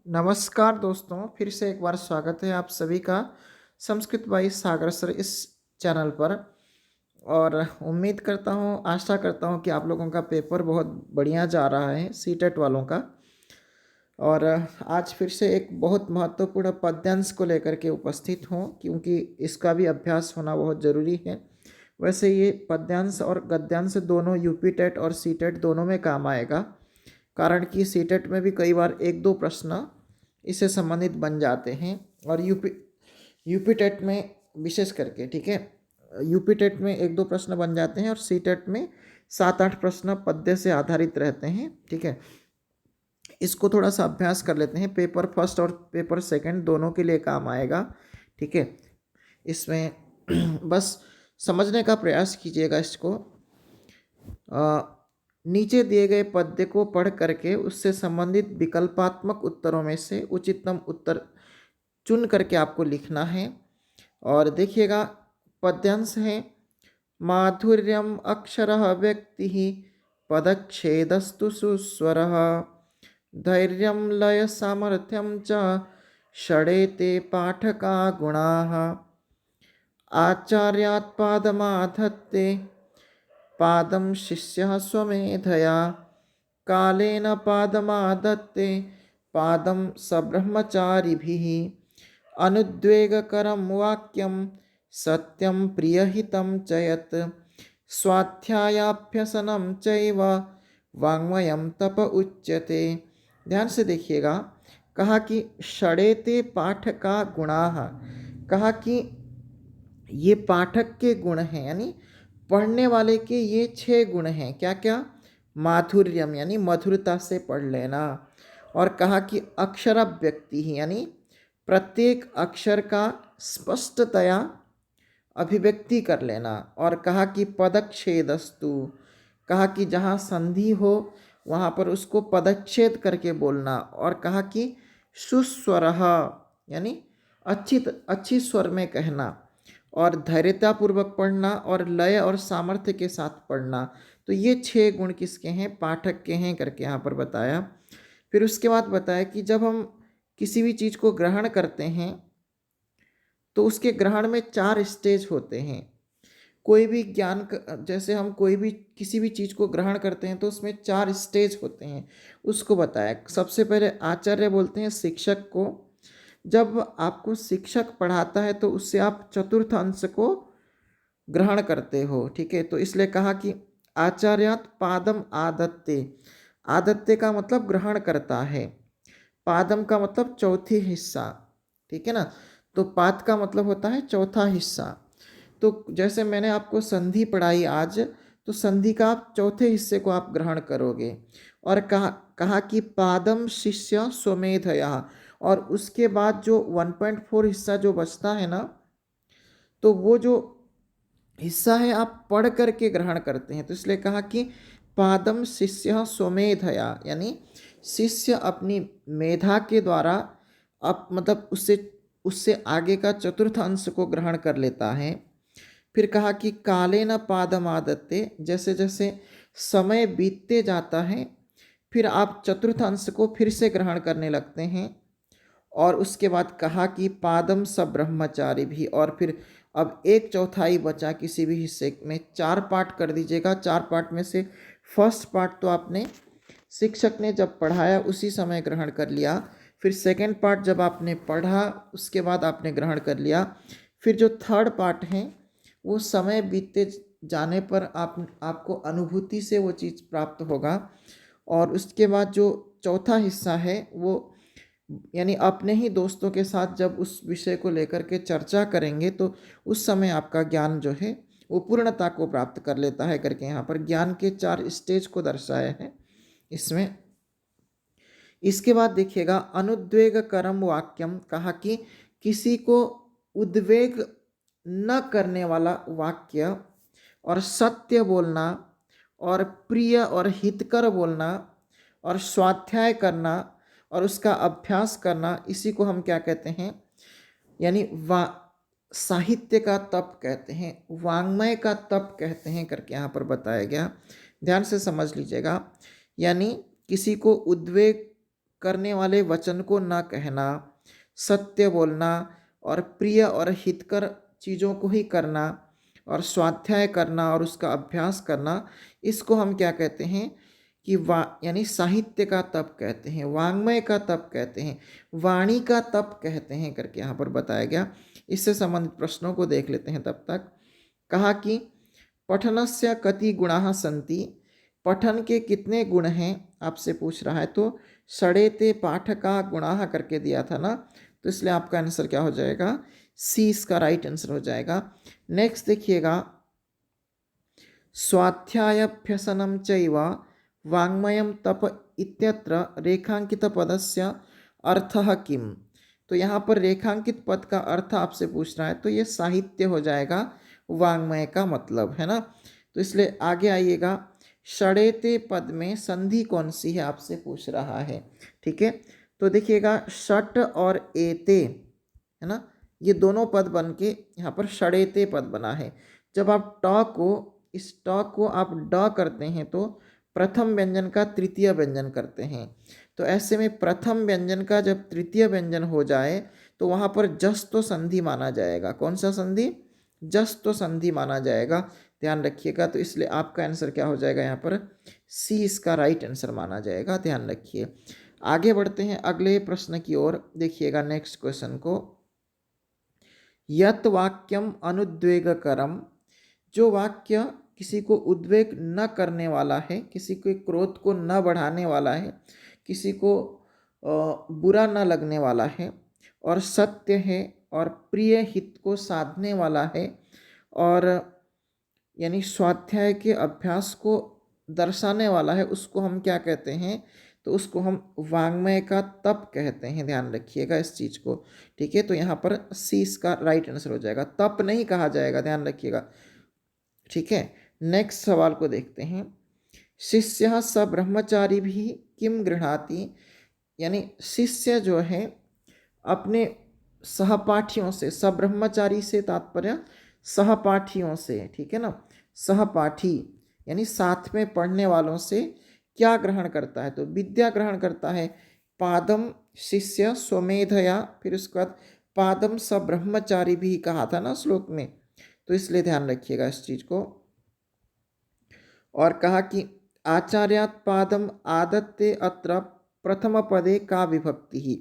नमस्कार दोस्तों, फिर से एक बार स्वागत है आप सभी का संस्कृत बाई सागर सर इस चैनल पर। और उम्मीद करता हूँ, आशा करता हूँ कि आप लोगों का पेपर बहुत बढ़िया जा रहा है सीटेट वालों का। और आज फिर से एक बहुत महत्वपूर्ण पद्यांश को लेकर के उपस्थित हूँ, क्योंकि इसका भी अभ्यास होना बहुत ज़रूरी है। वैसे ये पद्यांश और गद्यांश दोनों यूपी टेट और सी टेट दोनों में काम आएगा, कारण कि सी टेट में भी कई बार एक दो प्रश्न इससे संबंधित बन जाते हैं। और यूपी टेट में विशेष करके, ठीक है, यूपी टेट में एक दो प्रश्न बन जाते हैं और सी टेट में 7-8 प्रश्न पद्य से आधारित रहते हैं, ठीक है। इसको थोड़ा सा अभ्यास कर लेते हैं, पेपर फर्स्ट और पेपर सेकंड दोनों के लिए काम आएगा, ठीक है। इसमें बस समझने का प्रयास कीजिएगा इसको। नीचे दिए गए पद्य को पढ़ करके उससे संबंधित विकल्पात्मक उत्तरों में से उचिततम उत्तर चुन करके आपको लिखना है। और देखिएगा, पद्यांश है माधुर्यम अक्षरः व्यक्ति पदच्छेदस्तु सुस्वरः धैर्यं लय सामर्थ्यं च षडेते पाठका गुणाः आचार्यात् पादमाधत्ते पादं शिष्यः स्वमेधया कालेन पादमादत्ते पादं सब्रह्मचारिभिः अनुद्वेगकरं वाक्यं सत्यं प्रियहितं च यत् स्वाध्यायाभ्यसनं चैव वाङ्मयं तप उच्यते। ध्यान से देखिएगा, कहा कि षडेते पाठका गुणाः, कहा कि ये पाठक के गुण हैं, यानी पढ़ने वाले के ये 6 गुण हैं। क्या क्या? माधुर्यम यानी मधुरता से पढ़ लेना, और कहा कि अक्षर व्यक्ति ही यानी प्रत्येक अक्षर का स्पष्टतया अभिव्यक्ति कर लेना, और कहा कि पदच्छेदस्तु, कहा कि जहाँ संधि हो वहाँ पर उसको पदच्छेद करके बोलना, और कहा कि सुस्वरः यानी अच्छी स्वर में कहना, और धैर्यतापूर्वक पढ़ना, और लय और सामर्थ्य के साथ पढ़ना। तो ये 6 गुण किसके हैं? पाठक के हैं करके यहाँ पर बताया। फिर उसके बाद बताया कि जब हम किसी भी चीज़ को ग्रहण करते हैं तो उसके ग्रहण में 4 स्टेज होते हैं। कोई भी ज्ञान जैसे हम कोई भी किसी भी चीज़ को ग्रहण करते हैं तो उसमें 4 स्टेज होते हैं, उसको बताया। सबसे पहले आचार्य बोलते हैं शिक्षक को। जब आपको शिक्षक पढ़ाता है तो उससे आप चतुर्थ अंश को ग्रहण करते हो, ठीक है। तो इसलिए कहा कि आचार्यात पादम आदत्ते। आदत्ते का मतलब ग्रहण करता है, पादम का मतलब चौथी हिस्सा, ठीक है ना। तो पाद का मतलब होता है चौथा हिस्सा। तो जैसे मैंने आपको संधि पढ़ाई आज, तो संधि का आप चौथे हिस्से को आप ग्रहण करोगे। और कहा कि पादम शिष्य स्वमेधया, और उसके बाद जो 1.4 हिस्सा जो बचता है ना, तो वो जो हिस्सा है आप पढ़ करके ग्रहण करते हैं। तो इसलिए कहा कि पादम शिष्य स्वमेधया, यानी शिष्य अपनी मेधा के द्वारा अब मतलब उससे उससे आगे का चतुर्थ अंश को ग्रहण कर लेता है। फिर कहा कि काले न पादम आदत्ते, जैसे जैसे समय बीतते जाता है फिर आप चतुर्थ अंश को फिर से ग्रहण करने लगते हैं। और उसके बाद कहा कि पादम सब ब्रह्मचारी भी, और फिर अब 1/4 बचा किसी भी हिस्से में, 4 पार्ट कर दीजिएगा। 4 पार्ट में से फर्स्ट पार्ट तो आपने शिक्षक ने जब पढ़ाया उसी समय ग्रहण कर लिया। फिर सेकंड पार्ट जब आपने पढ़ा उसके बाद आपने ग्रहण कर लिया। फिर जो थर्ड पार्ट है वो समय बीतते जाने पर आपको अनुभूति से वो चीज़ प्राप्त होगा। और उसके बाद जो चौथा हिस्सा है वो यानी अपने ही दोस्तों के साथ जब उस विषय को लेकर के चर्चा करेंगे तो उस समय आपका ज्ञान जो है वो पूर्णता को प्राप्त कर लेता है करके यहाँ पर ज्ञान के 4 स्टेज को दर्शाया है इसमें। इसके बाद देखिएगा अनुद्वेग करम वाक्यम, कहा कि किसी को उद्वेग न करने वाला वाक्य, और सत्य बोलना, और प्रिय और हितकर बोलना, और स्वाध्याय करना और उसका अभ्यास करना, इसी को हम क्या कहते हैं? यानी साहित्य का तप कहते हैं, वाङ्मय का तप कहते हैं करके यहाँ पर बताया गया। ध्यान से समझ लीजिएगा। यानी किसी को उद्वेग करने वाले वचन को न कहना, सत्य बोलना और प्रिय और हितकर चीज़ों को ही करना और स्वाध्याय करना और उसका अभ्यास करना, इसको हम क्या कहते हैं कि यानी साहित्य का तप कहते हैं, वाङ्मय का तप कहते हैं, वाणी का तप कहते हैं करके यहाँ पर बताया गया। इससे संबंधित प्रश्नों को देख लेते हैं। तब तक कहा कि पठनस्य कति गुणाः सन्ति, पठन के कितने गुण हैं आपसे पूछ रहा है। तो षडेते पाठका गुणाः करके दिया था ना, तो इसलिए आपका आंसर क्या हो जाएगा, सी इसका राइट आंसर हो जाएगा। नेक्स्ट देखिएगा, स्वाध्यायाभ्यसनं चैव वाङ्मयं तप इत्यत्र रेखांकित पदस्य अर्थः किम। तो यहाँ पर रेखांकित पद का अर्थ आपसे पूछ रहा है, तो ये साहित्य हो जाएगा, वाङ्मय का मतलब है ना। तो इसलिए आगे आइएगा, षडेते पद में संधि कौन सी है आपसे पूछ रहा है। ठीक है, तो देखिएगा षट और एते है ना, ये दोनों पद बन के यहाँ पर षडेते पद बना है। जब आप ट को, इस ट को आप ड करते हैं तो प्रथम व्यंजन का तृतीय व्यंजन करते हैं। तो ऐसे में प्रथम व्यंजन का जब तृतीय व्यंजन हो जाए तो वहाँ पर जस्तो संधि माना जाएगा। कौन सा संधि, जस्तो संधि माना जाएगा, ध्यान रखिएगा। तो इसलिए आपका आंसर क्या हो जाएगा, यहाँ पर सी इसका राइट आंसर माना जाएगा, ध्यान रखिए। आगे बढ़ते हैं अगले प्रश्न की ओर, देखिएगा नेक्स्ट क्वेश्चन को। यत वाक्यम अनुद्वेगकरम, जो वाक्य किसी को उद्वेग न करने वाला है, किसी के क्रोध को न बढ़ाने वाला है, किसी को बुरा न लगने वाला है और सत्य है और प्रिय हित को साधने वाला है और यानी स्वाध्याय के अभ्यास को दर्शाने वाला है, उसको हम क्या कहते हैं, तो उसको हम वाङ्मय का तप कहते हैं। ध्यान रखिएगा इस चीज़ को। ठीक है, तो यहाँ पर सी इसका राइट आंसर हो जाएगा, तप नहीं कहा जाएगा, ध्यान रखिएगा। ठीक है, नेक्स्ट सवाल को देखते हैं। शिष्यः स ब्रह्मचारी भी किम गृह्णाति, यानी शिष्य जो है अपने सहपाठियों से, सब्रह्मचारी से तात्पर्य सहपाठियों से, ठीक है ना, सहपाठी यानी साथ में पढ़ने वालों से क्या ग्रहण करता है, तो विद्या ग्रहण करता है। पादम शिष्य स्वमेधया, फिर उसके बाद पादम सब्रह्मचारी भी कहा था ना श्लोक में, तो इसलिए ध्यान रखिएगा इस चीज को। और कहा कि आचार्यात् पादम आदत्ते अत्र प्रथम पदे का विभक्ति ही,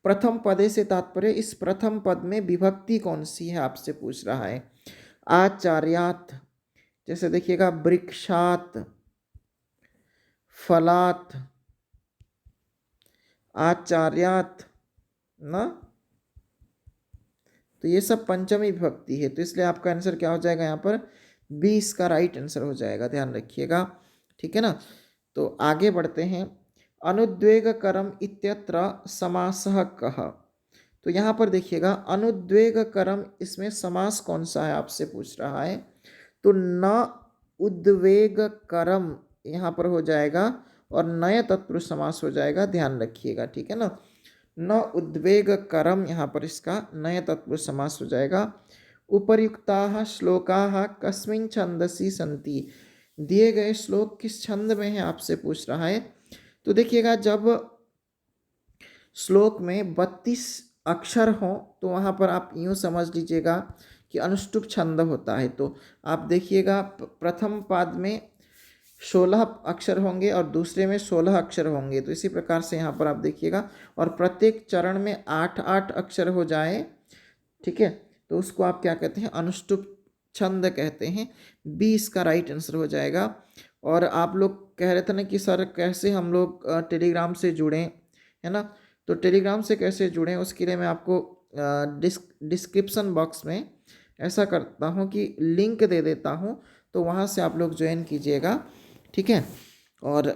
प्रथम पदे से तात्पर्य इस प्रथम पद में विभक्ति कौन सी है आपसे पूछ रहा है। आचार्यात्, जैसे देखिएगा वृक्षात्, फलात्, आचार्यात् ना, तो ये सब पंचमी विभक्ति है, तो इसलिए आपका आंसर क्या हो जाएगा, यहाँ पर 20 का राइट आंसर हो जाएगा, ध्यान रखिएगा। ठीक है ना, तो आगे बढ़ते हैं। अनुद्वेगकरम इत्यत्र समासः कः, तो यहाँ पर देखिएगा अनुद्वेगकरम, इसमें समास कौन सा है आपसे पूछ रहा है, तो न उद्वेगकरम यहाँ पर हो जाएगा और नय तत्पुरुष समास हो जाएगा, ध्यान रखिएगा। ठीक है ना, न उद्वेगकरम यहाँ पर इसका नय तत्पुरुष समास हो जाएगा। उपर्युक्ताः श्लोकाः कस्मिन् छन्दसि सन्ति, दिए गए श्लोक किस छंद में है आपसे पूछ रहा है। तो देखिएगा जब श्लोक में 32 अक्षर हो तो वहाँ पर आप यूँ समझ लीजिएगा कि अनुष्टुप छंद होता है। तो आप देखिएगा प्रथम पाद में 16 अक्षर होंगे और दूसरे में 16 अक्षर होंगे, तो इसी प्रकार से यहाँ पर आप देखिएगा, और प्रत्येक चरण में 8-8 अक्षर हो जाए, ठीक है, तो उसको आप क्या कहते हैं, अनुष्टुप छंद कहते हैं। 20 का राइट आंसर हो जाएगा। और आप लोग कह रहे थे ना कि सर कैसे हम लोग टेलीग्राम से जुड़ें, है ना, तो टेलीग्राम से कैसे जुड़ें, उसके लिए मैं आपको डिस्क्रिप्शन बॉक्स में ऐसा करता हूँ कि लिंक दे देता हूँ, तो वहाँ से आप लोग ज्वाइन कीजिएगा। ठीक है, और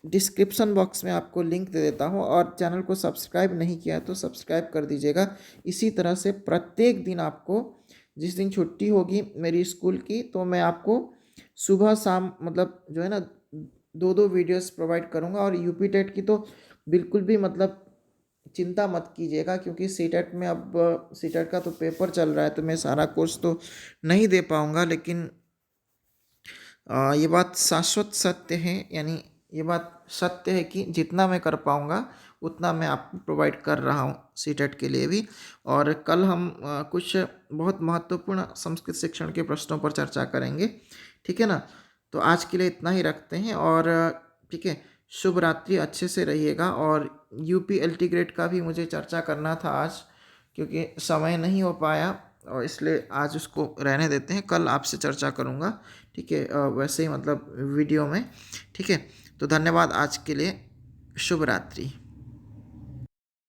डिस्क्रिप्शन बॉक्स में आपको लिंक दे देता हूँ, और चैनल को सब्सक्राइब नहीं किया तो सब्सक्राइब कर दीजिएगा। इसी तरह से प्रत्येक दिन आपको, जिस दिन छुट्टी होगी मेरी स्कूल की, तो मैं आपको सुबह शाम मतलब जो है ना 2-2 वीडियोस प्रोवाइड करूँगा। और यूपी टेट की तो बिल्कुल भी मतलब चिंता मत कीजिएगा, क्योंकि सीटेट में अब सीटेट का तो पेपर चल रहा है, तो मैं सारा कोर्स तो नहीं दे पाऊँगा, लेकिन ये बात शाश्वत सत्य है, यानी ये बात सत्य है कि जितना मैं कर पाऊँगा उतना मैं आपको प्रोवाइड कर रहा हूँ सीटेट के लिए भी। और कल हम कुछ बहुत महत्वपूर्ण संस्कृत शिक्षण के प्रश्नों पर चर्चा करेंगे, ठीक है ना। तो आज के लिए इतना ही रखते हैं, और ठीक है, शुभ रात्रि, अच्छे से रहिएगा। और यूपी एलटी ग्रेड का भी मुझे चर्चा करना था आज, क्योंकि समय नहीं हो पाया, और इसलिए आज उसको रहने देते हैं, कल आपसे चर्चा करूँगा, ठीक है, वैसे ही मतलब वीडियो में, ठीक है। तो धन्यवाद आज के लिए, शुभ रात्रि।